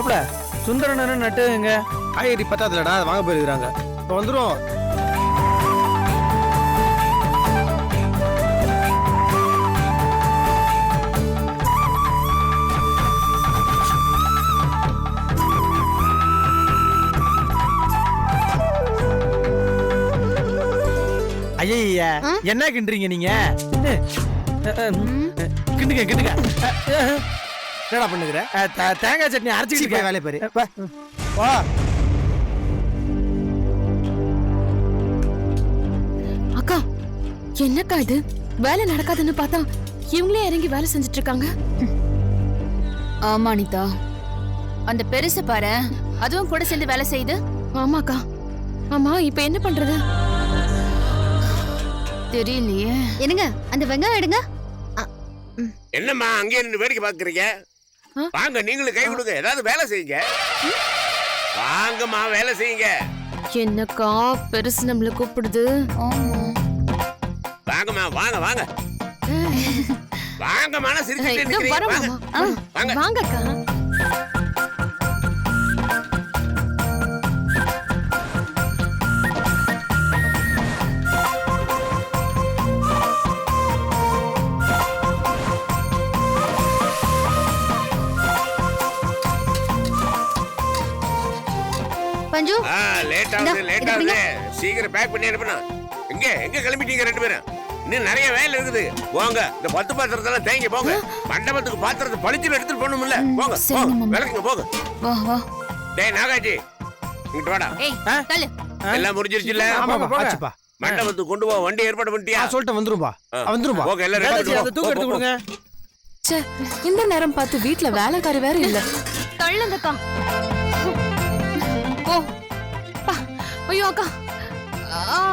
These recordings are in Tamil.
மாப்பிள சுந்தரன் நட்டு எங்க காய்கறி பத்தாதுலடா வாங்க போயிருக்கிறாங்க. இப்போ வந்துடும். ஐயா என்ன கிண்டுறீங்க நீங்க? கிண்டுங்க கிண்டுங்க. என்னடா பண்ணுகிற? தேங்காய் சட்னி அரைச்சிட்டு வேலை பாரு. வா. அக்கா என்னக்கா இது? வேலை நடக்காதுன்னு பார்த்தா இவங்களே இறங்கி வேலை செஞ்சுட்டு இருக்காங்க. ஆமா அனிதா, அந்த பெருசு பாரு, அதுவும் கூட சேர்ந்து வேலை செய்யுது. ஆமாக்கா. ஆமா இப்ப என்ன பண்றது தெரியலையே. என்னங்க அந்த வெங்காயம் எடுங்க. என்னம்மா அங்கே நின்று வேடிக்கை பாக்குறீங்க? வாங்க நீங்களும் கை கொடுங்க, ஏதாவது வேலை செய்யுங்க. வாங்கம்மா வேலை செய்யுங்க. என்னக்கா பெருசு நம்மள கூப்பிடுது. வாங்கம்மா வாங்க வாங்க வாங்கம்மா சிரிச்சுட்டே நிக்கிறீங்க. வாங்க வாங்கக்கா. பஞ்சு லேட் ஆகுது. சீக்கிரம் பேக் பண்ணி அனுப்பணும். எங்க கிளம்பிட்டீங்க ரெண்டு பேரும்? இன்னும் நிறைய வேலை இருக்குது. போங்க, இந்த 10 பாத்திரத்தெல்லாம் தேங்கி போங்க. மண்டபத்துக்கு பாத்திரத்தை பளிச்சுன்னு எடுத்துட்டு போகணும்ல. போங்க விளக்குங்க போங்க. வா வா. டேய் நாகாஜி இங்கிட்டு வாடா. எல்லாம் முடிஞ்சிருச்சுல்ல? மண்டபத்துக்கு கொண்டு போ. வண்டி ஏற்பாடு பண்ணிட்டியா? சொல்லிட்டு வந்துரும்பா. வந்துரும்பா. ஓகே எல்லாரும் தூக்கி எடுத்து கொடுங்க. ச்சே, இந்த நேரம் பார்த்து வீட்ல வேலைக்காரி வேற இல்ல. தள்ளுங்கக்கா. ஓ பா. ஐயோ அக்கா.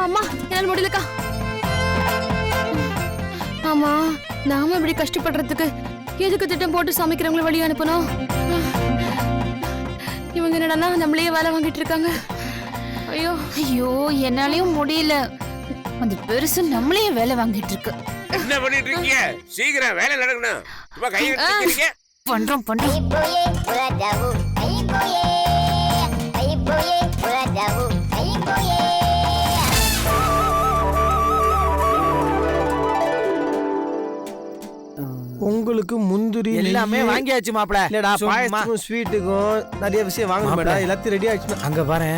அம்மா என்னால முடியலக்கா. ஆமா நாம இப்படி கஷ்டப்படுறதுக்கு எதுக்கு திட்டம் போட்டு சமைக்கிறவங்களை வழி அனுப்பணும்? இவங்க என்னடா நம்மளையே வேலை வாங்கிட்டு இருக்காங்க. ஐயோ ஐயோ என்னாலயும் முடியல. அந்த பெருசு நம்மளையே வேலை வாங்கிட்டு இருக்கு. என்ன பண்ணிட்டு இருக்கீங்க? சீக்கிரம் வேலை நடக்கணும். சும்மா கையை கட்டிக்கிறீங்க. பண்றோம் பண்றோம். உங்களுக்கு முந்திரி எல்லாமே வாங்கியாச்சு மாப்பிள. இல்லடா பாயசத்துக்கும் ஸ்வீட்டுக்கும் நிறைய விஷயம் வாங்கணும் மேடம். எல்லாத்தையும் ரெடி ஆயிடுச்சு. அங்க பாரு.